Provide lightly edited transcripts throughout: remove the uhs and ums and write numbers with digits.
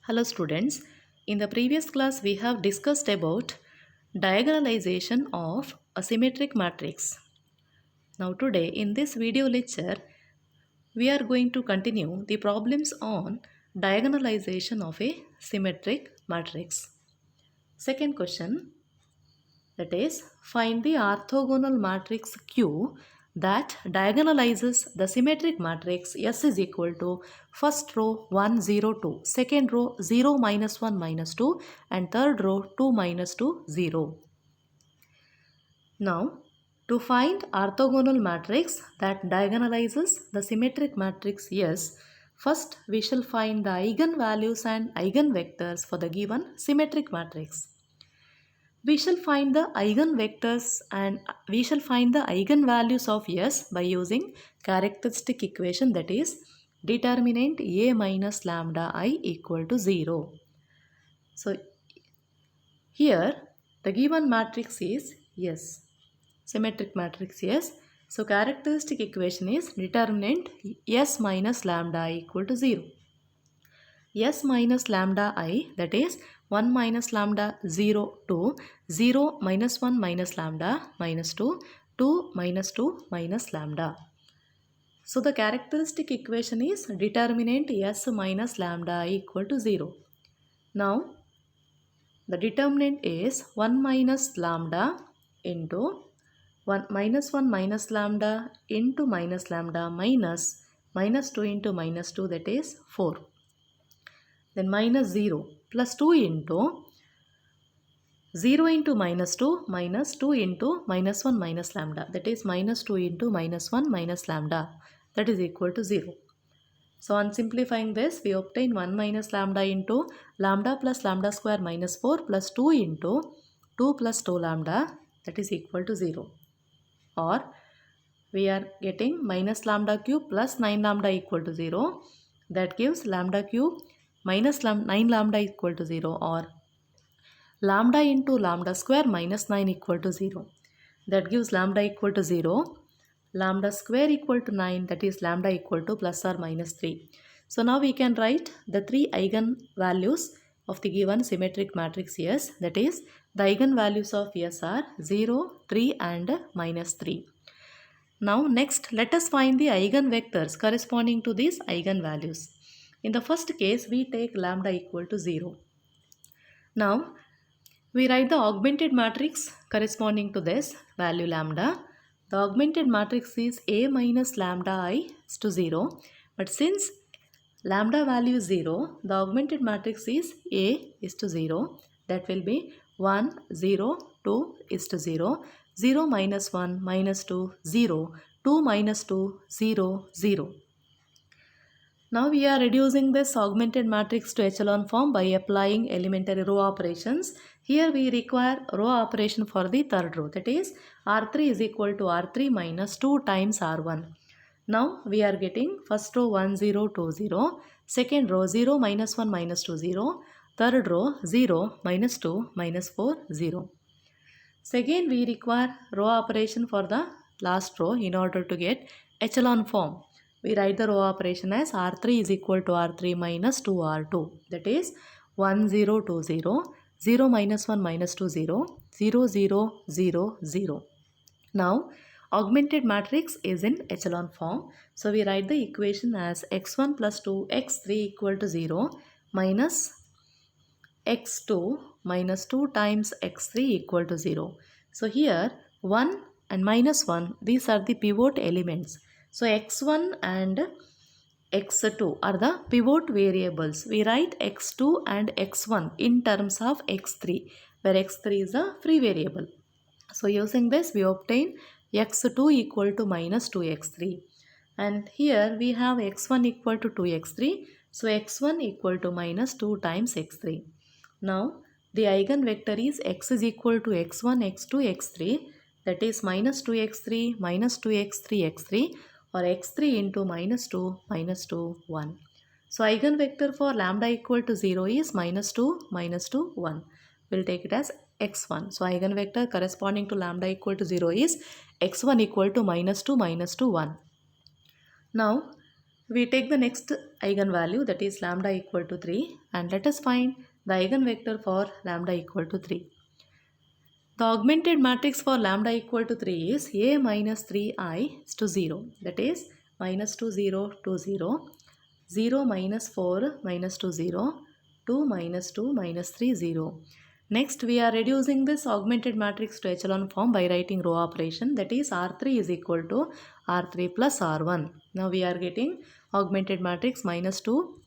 Hello students, in the previous class we have discussed about diagonalization of a symmetric matrix. Now today in this video lecture we are going to continue the problems on diagonalization of a symmetric matrix. Second question, that is, find the orthogonal matrix Q that diagonalizes the symmetric matrix S is equal to first row 1 0 2, second row 0 minus 1 minus 2 and third row 2 minus 2 0. Now to find orthogonal matrix that diagonalizes the symmetric matrix S, first we shall find the eigenvalues and eigenvectors for the given symmetric matrix. We shall find the eigenvectors and we shall find the eigenvalues of S by using characteristic equation, that is determinant A minus lambda I equal to 0. So here the given matrix is S, symmetric matrix S. So characteristic equation is determinant S minus lambda I equal to 0. S minus lambda I, that is 1 minus lambda 0 2, 0 minus 1 minus lambda minus 2, 2 minus 2 minus lambda. So the characteristic equation is determinant S minus lambda I equal to 0. Now the determinant is 1 minus lambda into 1 minus 1 minus lambda into minus lambda minus minus 2 into minus 2, that is 4. Then minus 0 plus 2 into 0 into minus 2 minus 2 into minus 1 minus lambda, that is minus 2 into minus 1 minus lambda, that is equal to 0. So on simplifying this, we obtain 1 minus lambda into lambda plus lambda square minus 4 plus 2 into 2 plus 2 lambda, that is equal to 0. Or we are getting minus lambda cube plus 9 lambda equal to 0, that gives lambda cube minus 9 lambda equal to 0, or lambda into lambda square minus 9 equal to 0. That gives lambda equal to 0, lambda square equal to 9, that is lambda equal to plus or minus 3. So now we can write the three eigenvalues of the given symmetric matrix S, that is the eigenvalues of S are 0, 3 and minus 3. Now next let us find the eigenvectors corresponding to these eigenvalues. In the first case we take lambda equal to 0. Now we write the augmented matrix corresponding to this value lambda. The augmented matrix is A minus lambda I is to 0. But since lambda value is 0, the augmented matrix is A is to 0. That will be 1, 0, 2 is to 0. 0 minus 1 minus 2, 0. 2 minus 2, 0, 0. Now we are reducing this augmented matrix to echelon form by applying elementary row operations. Here we require row operation for the third row, that is R3 is equal to R3 minus 2 times R1. Now we are getting first row 1 0 2 0, second row 0 minus 1 minus 2 0, third row 0 minus 2 minus 4 0. So again we require row operation for the last row in order to get echelon form. We write the row operation as R3 is equal to R3 minus 2 R2, that is 1 0 2 0, 0 minus 1 minus 2 0, 0 0 0 0. Now augmented matrix is in echelon form. So we write the equation as x1 plus 2 x3 equal to 0 minus x2 minus 2 times x3 equal to 0. So here 1 and minus 1, these are the pivot elements. So x1 and x2 are the pivot variables. We write x2 and x1 in terms of x3, where x3 is a free variable. So using this we obtain x2 equal to minus 2x3. And here we have x1 equal to 2x3. So x1 equal to minus 2 times x3. Now the eigenvector is x is equal to x1, x2, x3, that is minus 2x3, minus 2x3, x3, or x3 into minus 2, 1. So eigenvector for lambda equal to 0 is minus 2, 1. We'll take it as x1. So eigenvector corresponding to lambda equal to 0 is x1 equal to minus 2, 1. Now We take the next eigenvalue, that is lambda equal to 3, and let us find the eigenvector for lambda equal to 3. The augmented matrix for lambda equal to 3 is A minus 3I is to 0. That is minus 2 0 2 0, 0 minus 4 minus 2 0, 2 minus 2 minus 3 0. Next we are reducing this augmented matrix to echelon form by writing row operation, that is R3 is equal to R3 plus R1. Now we are getting augmented matrix minus 2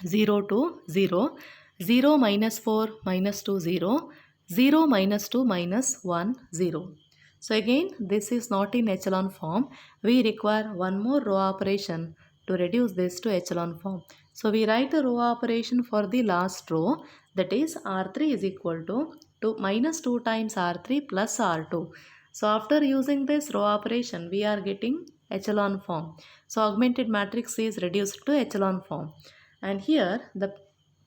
0 to 0, 0 minus 4 minus 2 0, 0 minus 2 minus 1 0. So again this is not in echelon form. We require one more row operation to reduce this to echelon form. So we write the row operation for the last row, that is R3 is equal to minus 2 times R3 plus R2. So after using this row operation we are getting echelon form. So augmented matrix is reduced to echelon form. And here the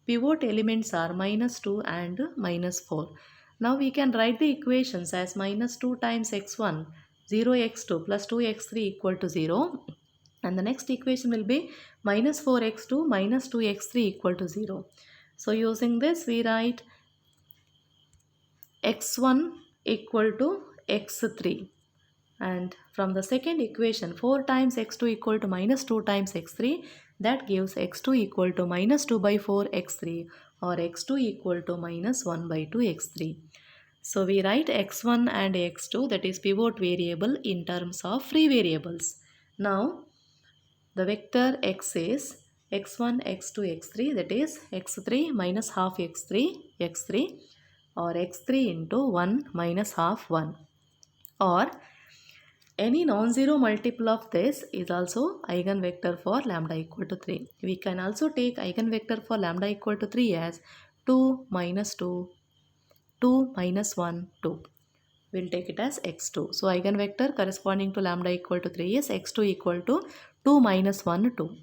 pivot elements are minus 2 and minus 4. Now we can write the equations as minus 2 times x1, 0x2 plus 2x3 equal to 0. And the next equation will be minus 4x2 minus 2x3 equal to 0. So using this we write x1 equal to x3. And from the second equation 4 times x2 equal to minus 2 times x3, that gives x2 equal to minus 2 by 4 x3 or x2 equal to minus 1 by 2 x3. So we write x1 and x2, that is pivot variable, in terms of free variables. Now the vector x is x1 x2 x3, that is x3 minus half x3 or x3 into 1 minus half 1, or any non-zero multiple of this is also eigenvector for lambda equal to 3. We can also take eigenvector for lambda equal to 3 as 2 minus 2, 2 minus 1, 2. We'll take it as x2. So eigenvector corresponding to lambda equal to 3 is x2 equal to 2 minus 1, 2.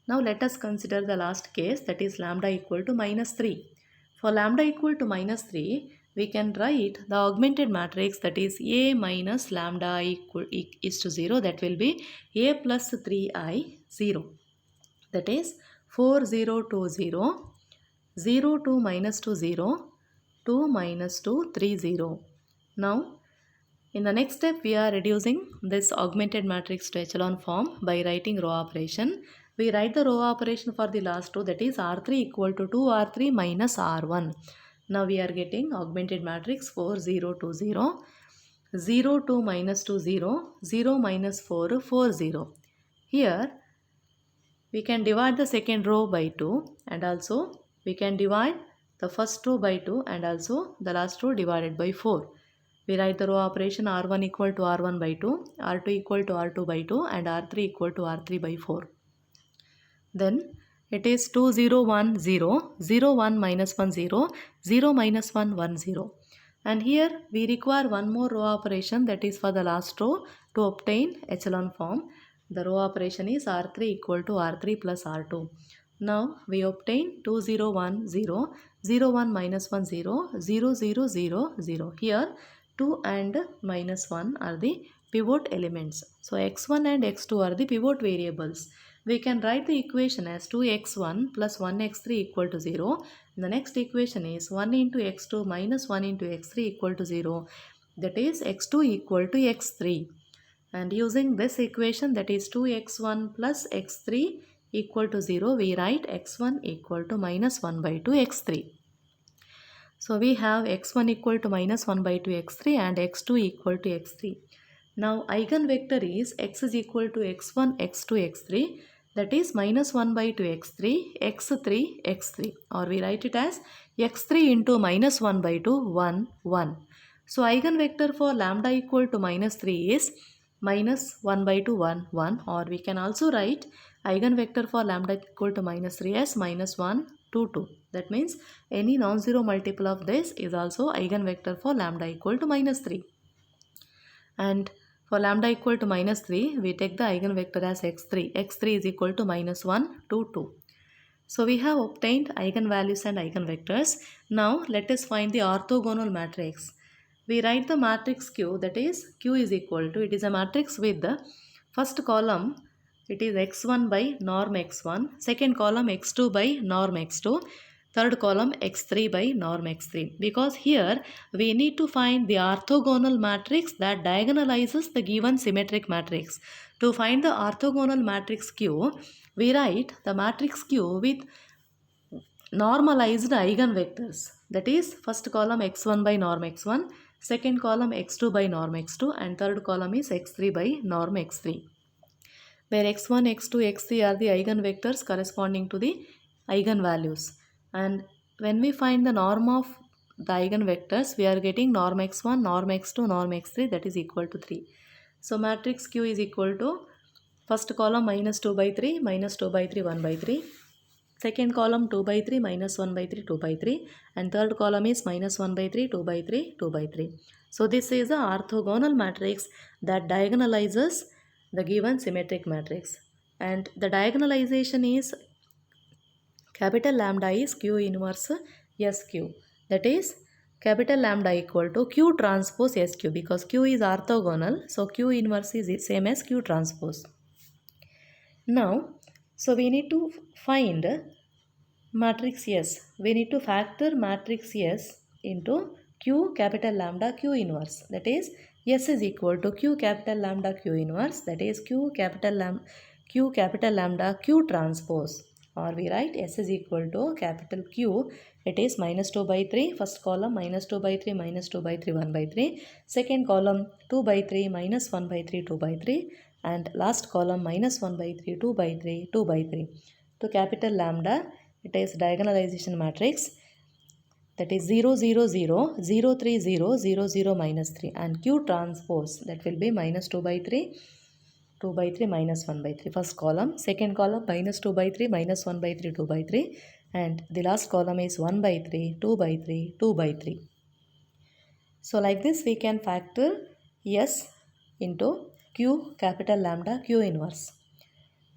Now let us consider the last case, that is lambda equal to minus 3. For lambda equal to minus 3, we can write the augmented matrix, that is A minus lambda is to 0, that will be A plus 3I 0. That is 4 0 2 0, 0 2 minus 2 0, 2 minus 2 3 0. Now in the next step we are reducing this augmented matrix to echelon form by writing row operation. We write the row operation for the last row, that is R3 equal to 2R3 minus R1. Now we are getting augmented matrix 4 0 2 0, 0 2 minus 2 0, 0 minus 4 4 0. Here we can divide the second row by 2, and also we can divide the first row by 2, and also the last row divided by 4. We write the row operation R1 equal to R1 by 2, R2 equal to R2 by 2, and R3 equal to R3 by 4. Then it is 2 0 1 0, 0 1 minus 1 0, 0 minus 1 1 0. And here we require one more row operation, that is for the last row, to obtain echelon form. The row operation is R3 equal to R3 plus R2. Now we obtain 2 0 1 0, 0 1 minus 1 0, 0 0 0 0. Here 2 and minus 1 are the pivot elements. So x1 and x2 are the pivot variables. We can write the equation as 2x1 plus 1x3 equal to 0. The next equation is 1 into x2 minus 1 into x3 equal to 0. That is x2 equal to x3. And using this equation, that is 2x1 plus x3 equal to 0, we write x1 equal to minus 1 by 2 x3. So we have x1 equal to minus 1 by 2 x3 and x2 equal to x3. Now eigenvector is x is equal to x1 x2 x3, that is minus 1 by 2 x3 x3 x3, or we write it as x3 into minus 1 by 2 1 1. So eigenvector for lambda equal to minus 3 is minus 1 by 2 1 1, or we can also write eigenvector for lambda equal to minus 3 as minus 1 2 2. That means any non-zero multiple of this is also eigenvector for lambda equal to minus 3. And for lambda equal to minus 3, we take the eigenvector as x3. x3 is equal to minus 1 2 2. So we have obtained eigenvalues and eigenvectors. Now let us find the orthogonal matrix. We write the matrix Q, that is Q is equal to, it is a matrix with the first column it is x1 by norm x1, second column x2 by norm x2, third column x3 by norm x3, because here we need to find the orthogonal matrix that diagonalizes the given symmetric matrix. To find the orthogonal matrix Q, we write the matrix Q with normalized eigenvectors, that is first column x1 by norm x1, second column x2 by norm x2, and third column is x3 by norm x3, where x1, x2, x3 are the eigenvectors corresponding to the eigenvalues. And when we find the norm of the eigenvectors, we are getting norm x1, norm x2, norm x3, that is equal to 3. So matrix Q is equal to first column minus 2 by 3, minus 2 by 3, 1 by 3. Second column 2 by 3, minus 1 by 3, 2 by 3. And third column is minus 1 by 3, 2 by 3, 2 by 3. So this is the orthogonal matrix that diagonalizes the given symmetric matrix. And the diagonalization is capital lambda is Q inverse SQ. That is capital lambda equal to Q transpose SQ, because Q is orthogonal. So Q inverse is same as Q transpose. Now, so we need to find matrix S. We need to factor matrix S into Q capital lambda Q inverse. That is S is equal to Q capital lambda Q inverse. That is Q capital lambda Q transpose. Or we write S is equal to capital Q. It is minus 2 by 3. First column minus 2 by 3, minus 2 by 3, 1 by 3. Second column 2 by 3, minus 1 by 3, 2 by 3. And last column minus 1 by 3, 2 by 3, 2 by 3. To capital lambda, it is diagonalization matrix, that is 0, 0, 0, 0, 3, 0, 0, 0, minus 3. And Q transpose, that will be minus 2 by 3, 2 by 3, minus 1 by 3. First column. Second column minus 2 by 3, minus 1 by 3, 2 by 3. And the last column is 1 by 3, 2 by 3, 2 by 3. So like this we can factor S into Q capital lambda Q inverse.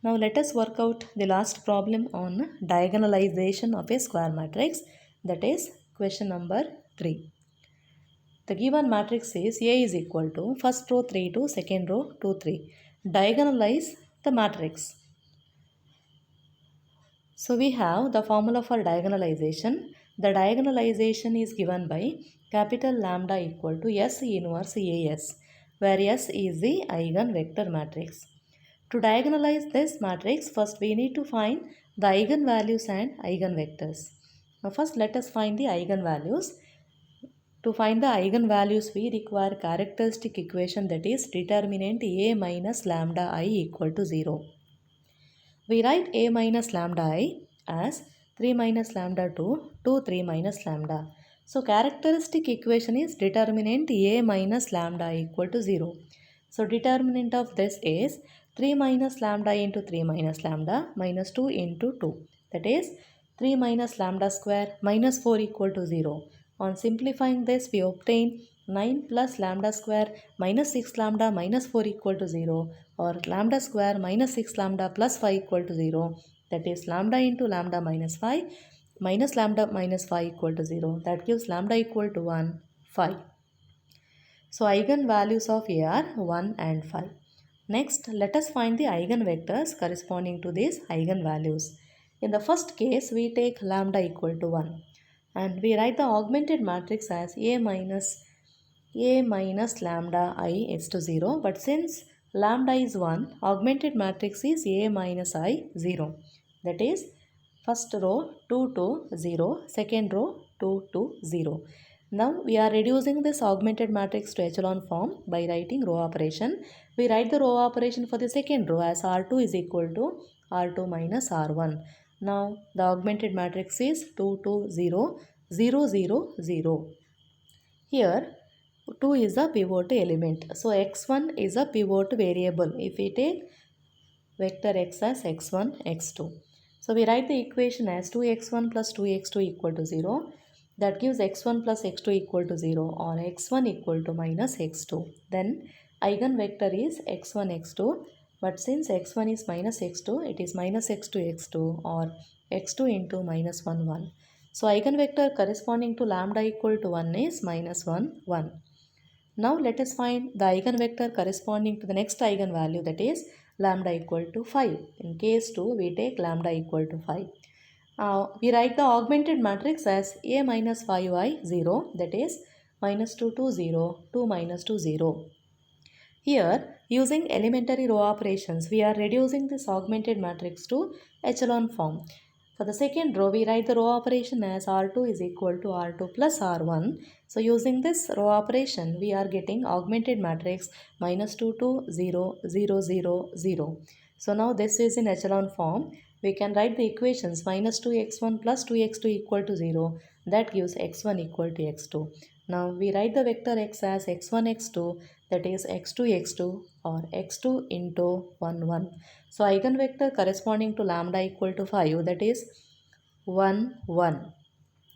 Now let us work out the last problem on diagonalization of a square matrix, that is question number 3. The given matrix is A is equal to first row 3 2, second row 2 3. Diagonalize the matrix. So we have the formula for diagonalization. The diagonalization is given by capital lambda equal to S inverse AS, where S is the eigenvector matrix. To diagonalize this matrix, first we need to find the eigenvalues and eigenvectors. Now first let us find the eigenvalues. To find the eigenvalues, we require characteristic equation, that is determinant A minus lambda I equal to 0. We write A minus lambda I as 3 minus lambda 2, 2 3 minus lambda. So characteristic equation is determinant A minus lambda equal to 0. So determinant of this is 3 minus lambda into 3 minus lambda minus 2 into 2. That is 3 minus lambda square minus 4 equal to 0. On simplifying this, we obtain 9 plus lambda square minus 6 lambda minus 4 equal to 0, or lambda square minus 6 lambda plus 5 equal to 0. That is lambda into lambda minus 5 minus lambda minus 5 equal to 0. That gives lambda equal to 1, 5. So eigenvalues of A are 1 and 5. Next, let us find the eigenvectors corresponding to these eigenvalues. In the first case, we take lambda equal to 1. And we write the augmented matrix as A minus lambda I is to 0. But since lambda is 1, augmented matrix is A minus I 0. That is first row 2 to 0, second row 2 to 0. Now we are reducing this augmented matrix to echelon form by writing row operation. We write the row operation for the second row as R2 is equal to R2 minus R1. Now the augmented matrix is 2 2 0 0 0 0. Here 2 is a pivot element. So x1 is a pivot variable if we take vector x as x1 x2. So we write the equation as 2x1 plus 2x2 equal to 0. That gives x1 plus x2 equal to 0, or x1 equal to minus x2. Then eigenvector is x1 x2. But since x1 is minus x2, it is minus x2 x2, or x2 into minus 1 1. So eigenvector corresponding to lambda equal to 1 is minus 1 1. Now let us find the eigenvector corresponding to the next eigenvalue, that is lambda equal to 5. In case 2, we take lambda equal to 5. We write the augmented matrix as A minus 5i 0, that is minus 2 2 0, 2 minus 2 0. Here, using elementary row operations, we are reducing this augmented matrix to echelon form. For the second row, we write the row operation as R2 is equal to R2 plus R1. So, using this row operation, we are getting augmented matrix minus 2 2 0 0 0 0. So, now this is in echelon form. We can write the equations minus 2x1 plus 2x2 equal to 0. That gives x1 equal to x2. Now, we write the vector x as x1 x2, that is x2 x2 or x2 into 1 1. So eigenvector corresponding to lambda equal to 5, that is 1 1.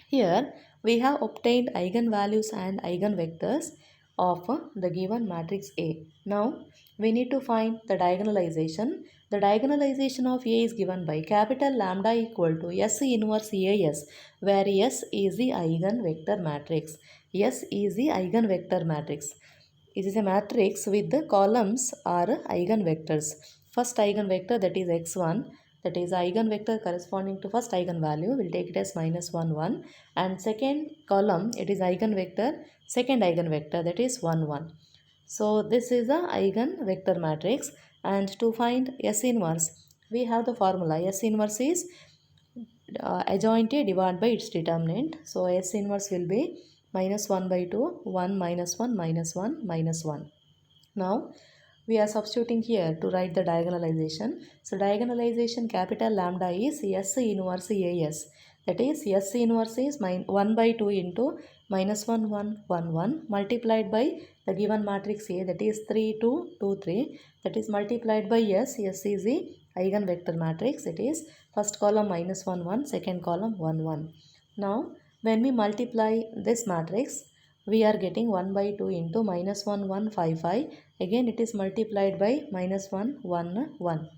Here we have obtained eigenvalues and eigenvectors of the given matrix A. Now we need to find the diagonalization. The diagonalization of A is given by capital lambda equal to S inverse AS, where S is the eigenvector matrix. S is the eigenvector matrix. It is a matrix with the columns are eigenvectors. First eigenvector, that is x1, that is eigenvector corresponding to first eigenvalue, we'll take it as minus 1 1, and second column, it is eigenvector, second eigenvector, that is 1 1. So this is a eigenvector matrix, and to find S inverse, we have the formula. S inverse is adjoint A divided by its determinant. So S inverse will be minus 1 by 2, 1 minus 1 minus 1 minus 1. Now we are substituting here to write the diagonalization. So diagonalization capital lambda is S inverse AS. That is S inverse is 1 by 2 into minus 1 1 1 1 multiplied by the given matrix A, that is 3 2 2 3, that is multiplied by S. S is the eigenvector matrix. It is first column minus 1 1, second column 1 1. Now when we multiply this matrix, we are getting 1 by 2 into minus 1 1 5 5. Again it is multiplied by minus 1 1 1.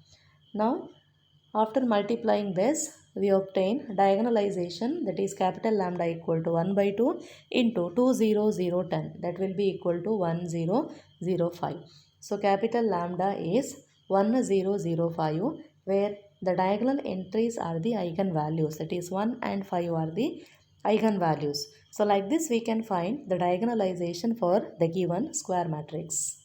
Now after multiplying this, we obtain diagonalization, that is capital lambda equal to 1 by 2 into 2 0 0 10, that will be equal to 1 0 0 5. So capital lambda is 1 0 0 5, where the diagonal entries are the eigenvalues, that is 1 and 5 are the eigenvalues. So like this we can find the diagonalization for the given square matrix.